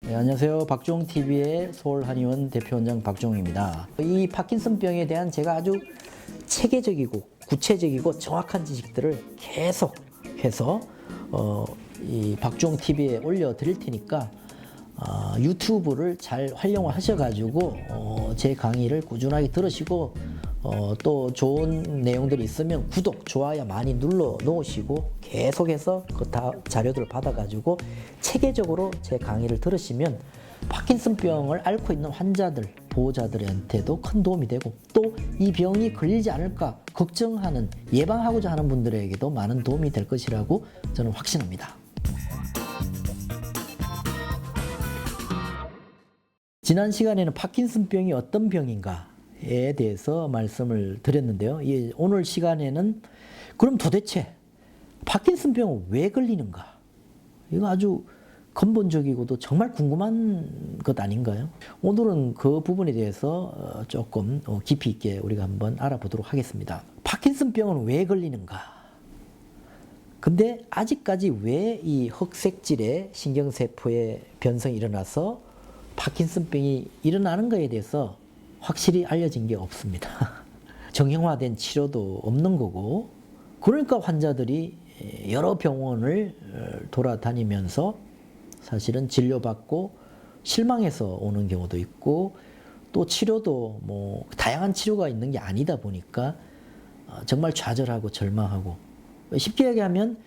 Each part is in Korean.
네, 안녕하세요. 박종TV의 서울한의원 대표원장 박종입니다. 이 파킨슨병에 대한 제가 아주 체계적이고 구체적이고 정확한 지식들을 계속해서 이 박종TV에 올려드릴 테니까 유튜브를 잘 활용을 하셔가지고 제 강의를 꾸준하게 들으시고 또 좋은 내용들이 있으면 구독, 좋아요 많이 눌러 놓으시고 계속해서 그 자료들을 받아가지고 체계적으로 제 강의를 들으시면 파킨슨병을 앓고 있는 환자들, 보호자들한테도 큰 도움이 되고 또 이 병이 걸리지 않을까 걱정하는, 예방하고자 하는 분들에게도 많은 도움이 될 것이라고 저는 확신합니다. 지난 시간에는 파킨슨병이 어떤 병인가에 대해서 말씀을 드렸는데요. 오늘 시간에는 그럼 도대체 파킨슨병은 왜 걸리는가? 이거 아주 근본적이고도 정말 궁금한 것 아닌가요? 오늘은 그 부분에 대해서 조금 깊이 있게 우리가 한번 알아보도록 하겠습니다. 파킨슨병은 왜 걸리는가? 근데 아직까지 왜 이 흑색질의 신경세포의 변성이 일어나서 파킨슨병이 일어나는 것에 대해서 확실히 알려진 게 없습니다. 정형화된 치료도 없는 거고, 그러니까 환자들이 여러 병원을 돌아다니면서 사실은 진료받고 실망해서 오는 경우도 있고, 또 치료도 뭐 다양한 치료가 있는 게 아니다 보니까 정말 좌절하고 절망하고, 쉽게 얘기하면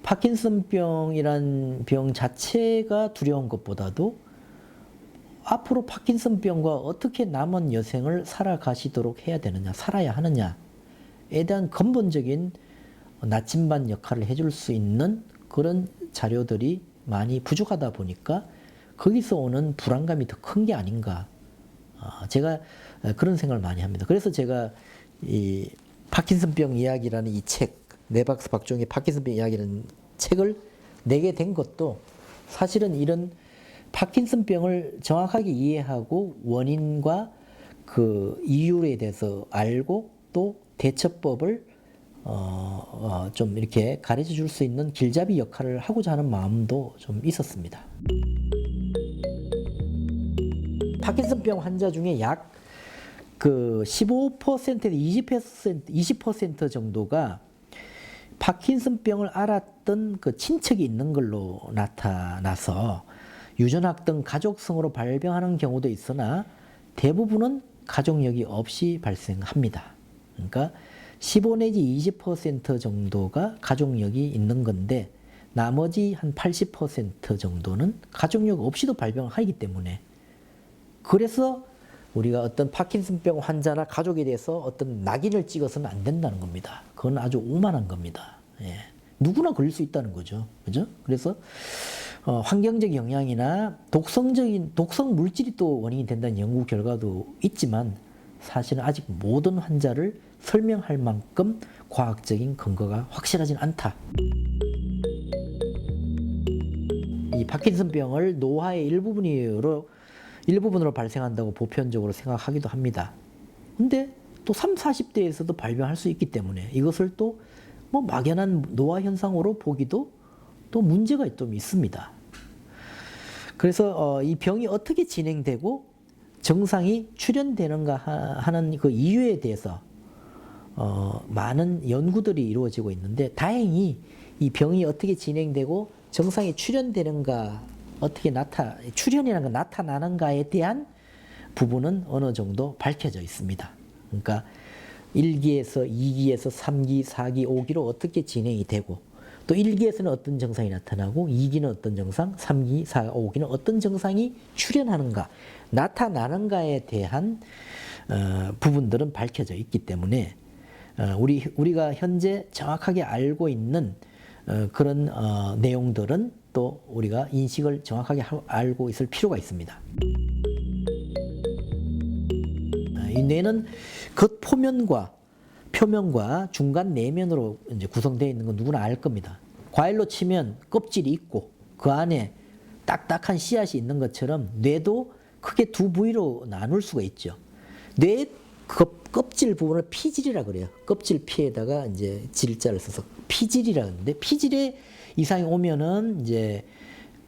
파킨슨병이란 병 자체가 두려운 것보다도 앞으로 파킨슨병과 어떻게 남은 여생을 살아가시도록 해야 되느냐, 살아야 하느냐에 대한 근본적인 나침반 역할을 해줄 수 있는 그런 자료들이 많이 부족하다 보니까 거기서 오는 불안감이 더 큰 게 아닌가. 제가 그런 생각을 많이 합니다. 그래서 제가 이 파킨슨병 이야기라는 이 책, 네박스 박종의 파킨슨병 이야기라는 책을 내게 된 것도 사실은 이런 파킨슨병을 정확하게 이해하고 원인과 그 이유에 대해서 알고 또 대처법을 좀 이렇게 가르쳐 줄 수 있는 길잡이 역할을 하고자 하는 마음도 좀 있었습니다. 파킨슨병 환자 중에 약 그 15%에서 20% 정도가 파킨슨병을 앓았던 그 친척이 있는 걸로 나타나서 유전학 등 가족성으로 발병하는 경우도 있으나 대부분은 가족력이 없이 발생합니다. 그러니까 15 내지 20% 정도가 가족력이 있는 건데 나머지 한 80% 정도는 가족력 없이도 발병하기 때문에, 그래서 우리가 어떤 파킨슨병 환자나 가족에 대해서 어떤 낙인을 찍어서는 안 된다는 겁니다. 그건 아주 오만한 겁니다. 예. 누구나 걸릴 수 있다는 거죠. 그죠? 그래서 환경적 영향이나 독성 물질이 또 원인이 된다는 연구 결과도 있지만 사실은 아직 모든 환자를 설명할 만큼 과학적인 근거가 확실하진 않다. 이 파킨슨병을 노화의 일부분으로 발생한다고 보편적으로 생각하기도 합니다. 근데 또 30, 40대에서도 발병할 수 있기 때문에 이것을 또 뭐 막연한 노화 현상으로 보기도 또 문제가 좀 있습니다. 그래서 이 병이 어떻게 진행되고 증상이 출현되는가 하는 그 이유에 대해서 많은 연구들이 이루어지고 있는데, 다행히 이 병이 어떻게 진행되고 증상이 출현되는가, 어떻게 출현이라는 건 나타나는가에 대한 부분은 어느 정도 밝혀져 있습니다. 그러니까 1기에서 2기에서 3기, 4기, 5기로 어떻게 진행이 되고, 또 1기에서는 어떤 증상이 나타나고 2기는 어떤 증상, 3기, 4, 5기는 어떤 증상이 출현하는가, 나타나는가에 대한 부분들은 밝혀져 있기 때문에 우리가 현재 정확하게 알고 있는 그런 내용들은 또 우리가 인식을 정확하게 알고 있을 필요가 있습니다. 이 뇌는 겉표면과 표면과 중간 내면으로 이제 구성되어 있는 건 누구나 알 겁니다. 과일로 치면 껍질이 있고 그 안에 딱딱한 씨앗이 있는 것처럼 뇌도 크게 두 부위로 나눌 수가 있죠. 뇌 껍질 부분을 피질이라 그래요. 껍질 피에다가 이제 질자를 써서 피질이라 하는데, 피질에 이상이 오면은 이제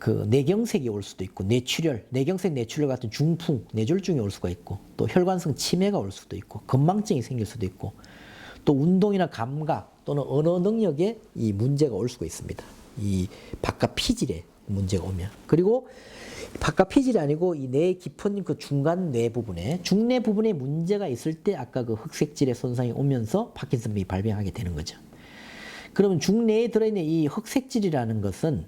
그 뇌경색이 올 수도 있고 뇌출혈, 뇌경색, 뇌출혈 같은 중풍, 뇌졸중이 올 수가 있고 또 혈관성 치매가 올 수도 있고 건망증이 생길 수도 있고 또 운동이나 감각 또는 언어 능력에 이 문제가 올 수가 있습니다. 이 바깥 피질에 문제가 오면. 그리고 바깥 피질이 아니고 이 뇌 깊은 그 중간 뇌 부분에 중뇌 부분에 문제가 있을 때 아까 그 흑색질의 손상이 오면서 파킨슨병이 발병하게 되는 거죠. 그러면 중뇌에 들어있는 이 흑색질이라는 것은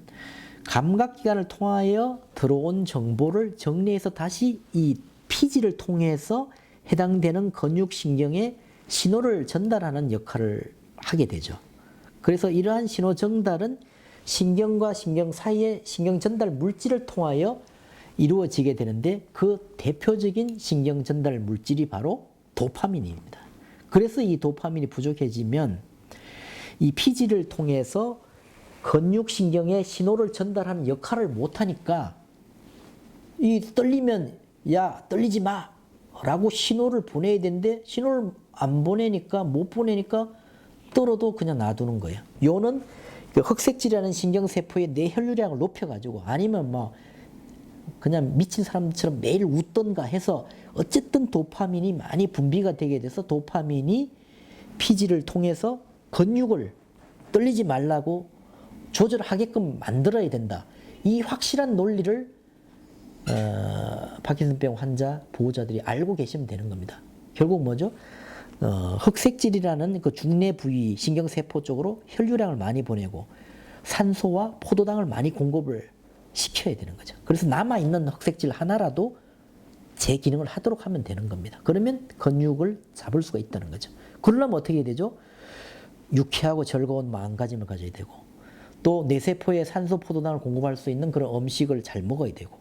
감각기관을 통하여 들어온 정보를 정리해서 다시 이 피질을 통해서 해당되는 근육신경에 신호를 전달하는 역할을 하게 되죠. 그래서 이러한 신호 전달은 신경과 신경 사이의 신경 전달 물질을 통하여 이루어지게 되는데 그 대표적인 신경 전달 물질이 바로 도파민입니다. 그래서 이 도파민이 부족해지면 이 피질을 통해서 근육신경에 신호를 전달하는 역할을 못하니까 이 떨리면 야 떨리지 마 라고 신호를 보내야 되는데 신호를 안 보내니까 못 보내니까 떨어도 그냥 놔두는 거예요. 요는 그 흑색질이라는 신경세포의 뇌 혈류량을 높여가지고 아니면 뭐 그냥 미친 사람처럼 매일 웃던가 해서 어쨌든 도파민이 많이 분비가 되게 돼서 도파민이 피질을 통해서 근육을 떨리지 말라고 조절하게끔 만들어야 된다. 이 확실한 논리를 파킨슨병 환자 보호자들이 알고 계시면 되는 겁니다. 결국 뭐죠? 흑색질이라는 그 중뇌 부위 신경세포 쪽으로 혈류량을 많이 보내고 산소와 포도당을 많이 공급을 시켜야 되는 거죠. 그래서 남아있는 흑색질 하나라도 제 기능을 하도록 하면 되는 겁니다. 그러면 근육을 잡을 수가 있다는 거죠. 그러려면 어떻게 해야 되죠? 유쾌하고 즐거운 마음가짐을 가져야 되고 또 뇌세포에 산소 포도당을 공급할 수 있는 그런 음식을 잘 먹어야 되고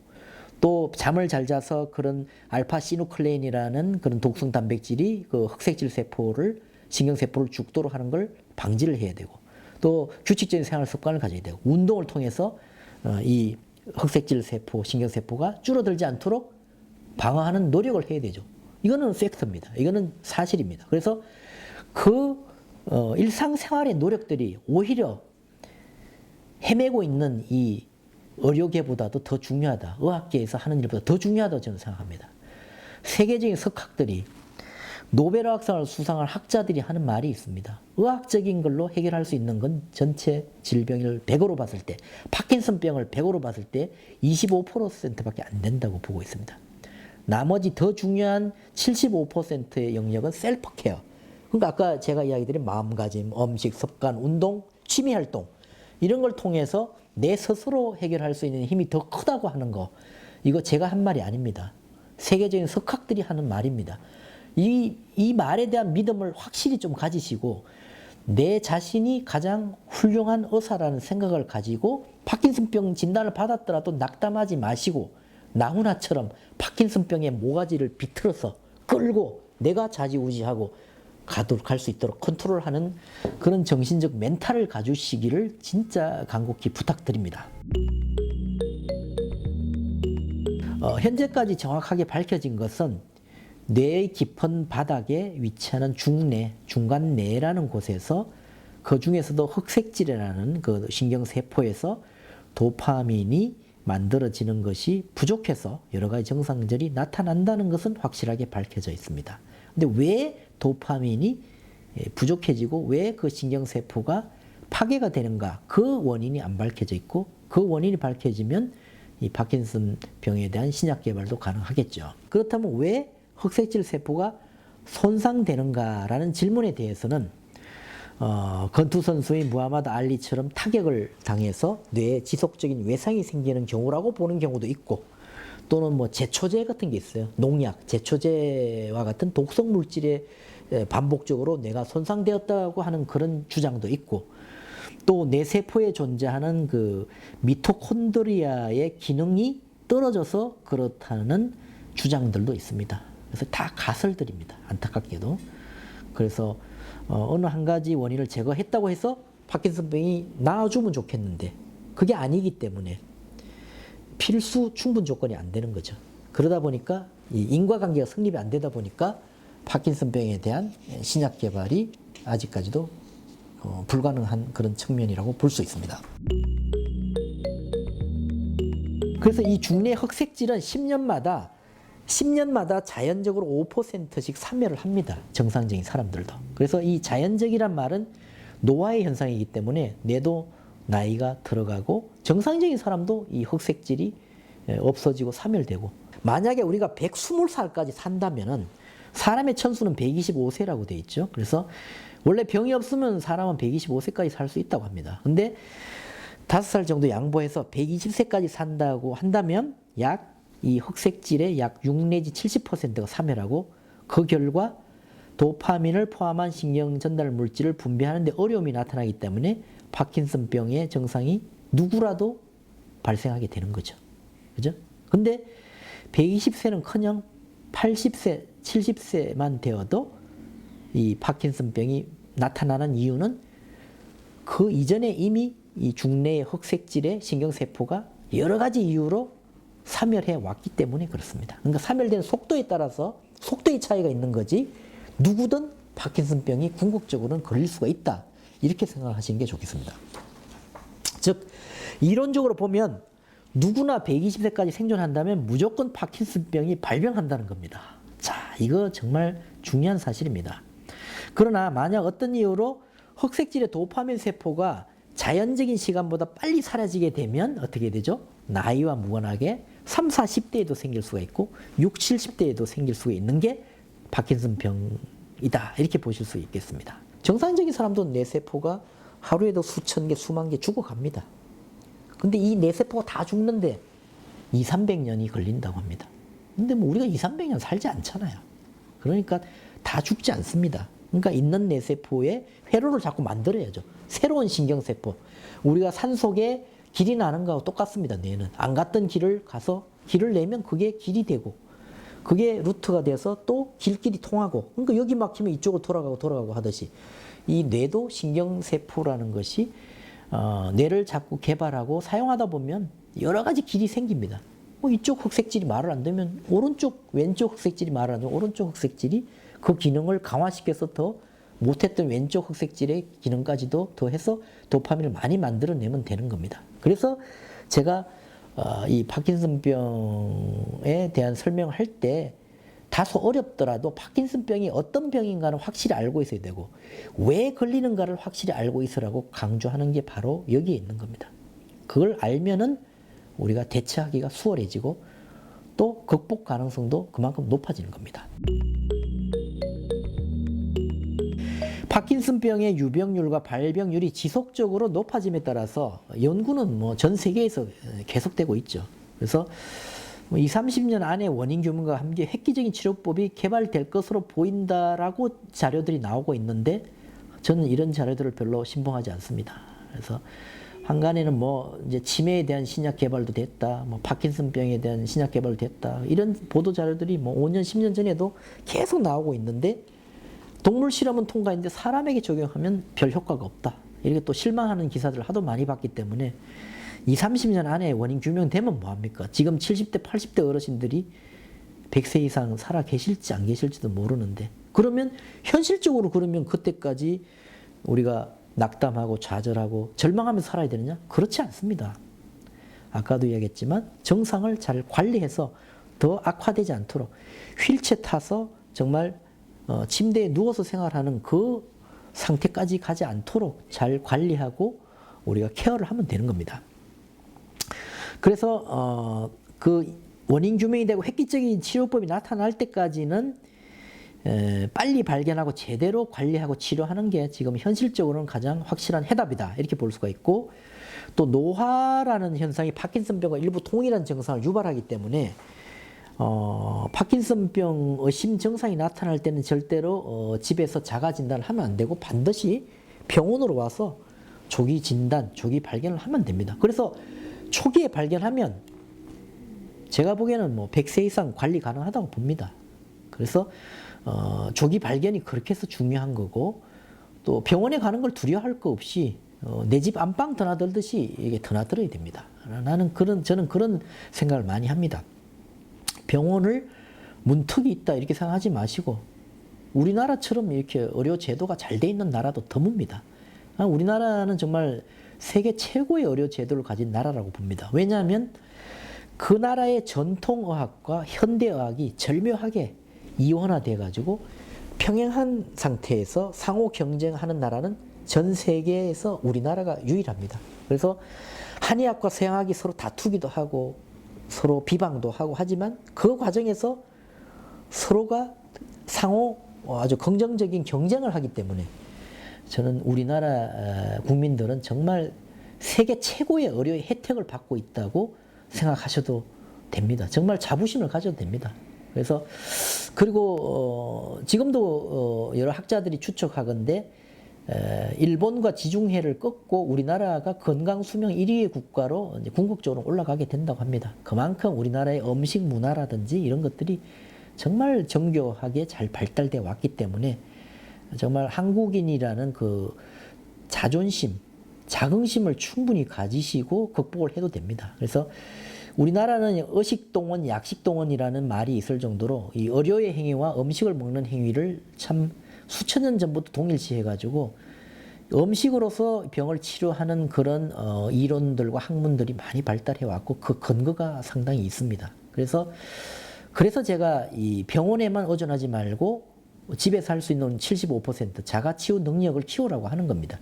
또 잠을 잘 자서 그런 알파시누클레인이라는 그런 독성 단백질이 그 흑색질 세포를 신경세포를 죽도록 하는 걸 방지를 해야 되고 또 규칙적인 생활 습관을 가져야 되고 운동을 통해서 이 흑색질 세포, 신경세포가 줄어들지 않도록 방어하는 노력을 해야 되죠. 이거는 팩트입니다. 이거는 사실입니다. 그래서 그 일상생활의 노력들이 오히려 헤매고 있는 이 의료계보다도 더 중요하다. 의학계에서 하는 일보다 더 중요하다고 저는 생각합니다. 세계적인 석학들이 노벨의학상을 수상할 학자들이 하는 말이 있습니다. 의학적인 걸로 해결할 수 있는 건 전체 질병을 100으로 봤을 때 파킨슨병을 100으로 봤을 때 25%밖에 안 된다고 보고 있습니다. 나머지 더 중요한 75%의 영역은 셀프 케어. 그러니까 아까 제가 이야기드린 마음가짐, 음식, 습관, 운동, 취미활동 이런 걸 통해서 내 스스로 해결할 수 있는 힘이 더 크다고 하는 거 이거 제가 한 말이 아닙니다. 세계적인 석학들이 하는 말입니다. 이 말에 대한 믿음을 확실히 좀 가지시고 내 자신이 가장 훌륭한 의사라는 생각을 가지고 파킨슨병 진단을 받았더라도 낙담하지 마시고 나훈아처럼 파킨슨병의 모가지를 비틀어서 끌고 내가 좌지우지하고 갈 수 있도록 컨트롤하는 그런 정신적 멘탈을 가주시기를 진짜 간곡히 부탁드립니다. 현재까지 정확하게 밝혀진 것은 뇌의 깊은 바닥에 위치하는 중뇌, 중간뇌라는 곳에서 그 중에서도 흑색질이라는 그 신경세포에서 도파민이 만들어지는 것이 부족해서 여러 가지 증상들이 나타난다는 것은 확실하게 밝혀져 있습니다. 근데 왜 도파민이 부족해지고 왜 그 신경세포가 파괴가 되는가 그 원인이 안 밝혀져 있고 그 원인이 밝혀지면 이 파킨슨 병에 대한 신약 개발도 가능하겠죠. 그렇다면 왜 흑색질 세포가 손상되는가라는 질문에 대해서는 권투 선수인 무하마드 알리처럼 타격을 당해서 뇌에 지속적인 외상이 생기는 경우라고 보는 경우도 있고 또는 뭐 제초제 같은 게 있어요. 농약, 제초제와 같은 독성 물질에 반복적으로 뇌가 손상되었다고 하는 그런 주장도 있고 또 뇌세포에 존재하는 그 미토콘드리아의 기능이 떨어져서 그렇다는 주장들도 있습니다. 그래서 다 가설들입니다. 안타깝게도. 그래서 어느 한 가지 원인을 제거했다고 해서 파킨슨병이 나아주면 좋겠는데 그게 아니기 때문에 필수 충분 조건이 안 되는 거죠. 그러다 보니까 이 인과관계가 성립이 안 되다 보니까 파킨슨병에 대한 신약 개발이 아직까지도 불가능한 그런 측면이라고 볼 수 있습니다. 그래서 이 중내 흑색질은 10년마다 자연적으로 5%씩 사멸을 합니다. 정상적인 사람들도. 그래서 이 자연적이란 말은 노화의 현상이기 때문에 뇌도 나이가 들어가고 정상적인 사람도 이 흑색질이 없어지고 사멸되고, 만약에 우리가 120살까지 산다면은 사람의 천수는 125세라고 돼 있죠. 그래서 원래 병이 없으면 사람은 125세까지 살 수 있다고 합니다. 근데 5살 정도 양보해서 120세까지 산다고 한다면 이 흑색질의 약 6 내지 70%가 사멸하고, 그 결과 도파민을 포함한 신경 전달 물질을 분비하는 데 어려움이 나타나기 때문에 파킨슨병의 증상이 누구라도 발생하게 되는 거죠. 그죠? 근데 120세는커녕 80세, 70세만 되어도 이 파킨슨병이 나타나는 이유는 그 이전에 이미 이 중내의 흑색질의 신경세포가 여러 가지 이유로 사멸해 왔기 때문에 그렇습니다. 그러니까 사멸되는 속도에 따라서 속도의 차이가 있는 거지, 누구든 파킨슨병이 궁극적으로는 걸릴 수가 있다, 이렇게 생각하시는 게 좋겠습니다. 즉 이론적으로 보면 누구나 120세까지 생존한다면 무조건 파킨슨병이 발병한다는 겁니다. 자, 이거 정말 중요한 사실입니다. 그러나 만약 어떤 이유로 흑색질의 도파민 세포가 자연적인 시간보다 빨리 사라지게 되면 어떻게 되죠? 나이와 무관하게 3, 40대에도 생길 수가 있고 6, 70대에도 생길 수가 있는 게 파킨슨병이다, 이렇게 보실 수 있겠습니다. 정상적인 사람도 뇌세포가 하루에도 수천 개, 수만 개 죽어갑니다. 근데 이 뇌세포가 다 죽는데 2, 300년이 걸린다고 합니다. 근데 뭐 우리가 2, 300년 살지 않잖아요. 그러니까 다 죽지 않습니다. 그러니까 있는 뇌세포에 회로를 자꾸 만들어야죠. 새로운 신경세포. 우리가 산속에 길이 나는 거하고 똑같습니다. 뇌는 안 갔던 길을 가서 길을 내면 그게 길이 되고, 그게 루트가 돼서 또 길끼리 통하고, 그러니까 여기 막히면 이쪽으로 돌아가고 하듯이 이 뇌도 신경세포라는 것이 뇌를 자꾸 개발하고 사용하다 보면 여러 가지 길이 생깁니다. 뭐 이쪽 흑색질이 말을 안 되면 오른쪽, 왼쪽 흑색질이 말을 안 되면 오른쪽 흑색질이 그 기능을 강화시켜서 더 못했던 왼쪽 흑색질의 기능까지도 더해서 도파민을 많이 만들어내면 되는 겁니다. 그래서 제가 이 파킨슨병에 대한 설명을 할 때 다소 어렵더라도 파킨슨병이 어떤 병인가는 확실히 알고 있어야 되고 왜 걸리는가를 확실히 알고 있으라고 강조하는 게 바로 여기에 있는 겁니다. 그걸 알면은 우리가 대처하기가 수월해지고 또 극복 가능성도 그만큼 높아지는 겁니다. 파킨슨병의 유병률과 발병률이 지속적으로 높아짐에 따라서 연구는 뭐 전 세계에서 계속되고 있죠. 그래서 20, 30년 안에 원인 규명과 함께 획기적인 치료법이 개발될 것으로 보인다라고 자료들이 나오고 있는데 저는 이런 자료들을 별로 신봉하지 않습니다. 그래서 한간에는 뭐 이제 치매에 대한 신약 개발도 됐다, 뭐 파킨슨병에 대한 신약 개발도 됐다, 이런 보도 자료들이 뭐 5년, 10년 전에도 계속 나오고 있는데 동물 실험은 통과했는데 사람에게 적용하면 별 효과가 없다, 이렇게 또 실망하는 기사들을 하도 많이 봤기 때문에 20, 30년 안에 원인 규명되면 뭐합니까? 지금 70대, 80대 어르신들이 100세 이상 살아 계실지 안 계실지도 모르는데, 그러면 현실적으로 그러면 그때까지 우리가 낙담하고 좌절하고 절망하면서 살아야 되느냐? 그렇지 않습니다. 아까도 이야기했지만 정상을 잘 관리해서 더 악화되지 않도록 휠체어 타서 정말 침대에 누워서 생활하는 그 상태까지 가지 않도록 잘 관리하고 우리가 케어를 하면 되는 겁니다. 그래서 그 원인 규명이 되고 획기적인 치료법이 나타날 때까지는 빨리 발견하고 제대로 관리하고 치료하는 게 지금 현실적으로는 가장 확실한 해답이다, 이렇게 볼 수가 있고, 또 노화라는 현상이 파킨슨병과 일부 동일한 증상을 유발하기 때문에 파킨슨병 의심 증상이 나타날 때는 절대로 집에서 자가 진단을 하면 안 되고 반드시 병원으로 와서 조기 진단, 조기 발견을 하면 됩니다. 그래서 초기에 발견하면 제가 보기에는 뭐 100세 이상 관리 가능하다고 봅니다. 그래서 조기 발견이 그렇게 해서 중요한 거고, 또 병원에 가는 걸 두려워할 거 없이 내 집 안방 드나들듯이 이게 드나들어야 됩니다. 저는 그런 생각을 많이 합니다. 병원을 문턱이 있다 이렇게 생각하지 마시고 우리나라처럼 이렇게 의료 제도가 잘 돼 있는 나라도 드뭅니다. 우리나라는 정말 세계 최고의 의료 제도를 가진 나라라고 봅니다. 왜냐하면 그 나라의 전통의학과 현대의학이 절묘하게 이원화돼 가지고 평행한 상태에서 상호 경쟁하는 나라는 전 세계에서 우리나라가 유일합니다. 그래서 한의학과 서양학이 서로 다투기도 하고 서로 비방도 하고 하지만 그 과정에서 서로가 상호 아주 긍정적인 경쟁을 하기 때문에 저는 우리나라 국민들은 정말 세계 최고의 의료의 혜택을 받고 있다고 생각하셔도 됩니다. 정말 자부심을 가져도 됩니다. 그래서 그리고 지금도 여러 학자들이 추측하건대 일본과 지중해를 꺾고 우리나라가 건강 수명 1위의 국가로 이제 궁극적으로 올라가게 된다고 합니다. 그만큼 우리나라의 음식 문화라든지 이런 것들이 정말 정교하게 잘 발달돼 왔기 때문에 정말 한국인이라는 그 자존심, 자긍심을 충분히 가지시고 극복을 해도 됩니다. 그래서 우리나라는 의식동원, 약식동원이라는 말이 있을 정도로 이 의료의 행위와 음식을 먹는 행위를 참 수천 년 전부터 동일시 해가지고 음식으로서 병을 치료하는 그런 이론들과 학문들이 많이 발달해 왔고 그 근거가 상당히 있습니다. 그래서 제가 이 병원에만 의존하지 말고 집에서 할 수 있는 75% 자가치유 능력을 키우라고 하는 겁니다.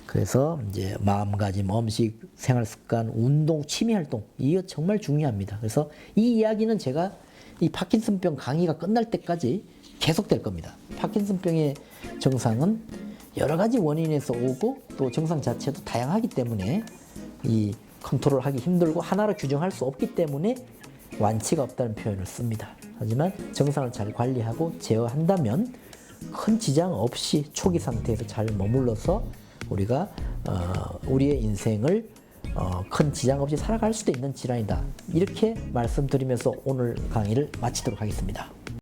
그래서 이제 마음가짐, 음식, 생활습관, 운동, 취미활동 이거 정말 중요합니다. 그래서 이 이야기는 제가 이 파킨슨병 강의가 끝날 때까지 계속될 겁니다. 파킨슨병의 증상은 여러 가지 원인에서 오고 또 증상 자체도 다양하기 때문에 이 컨트롤하기 힘들고 하나로 규정할 수 없기 때문에 완치가 없다는 표현을 씁니다. 하지만 증상을 잘 관리하고 제어한다면 큰 지장 없이 초기 상태에서 잘 머물러서 우리가 우리의 인생을 큰 지장 없이 살아갈 수도 있는 질환이다. 이렇게 말씀드리면서 오늘 강의를 마치도록 하겠습니다.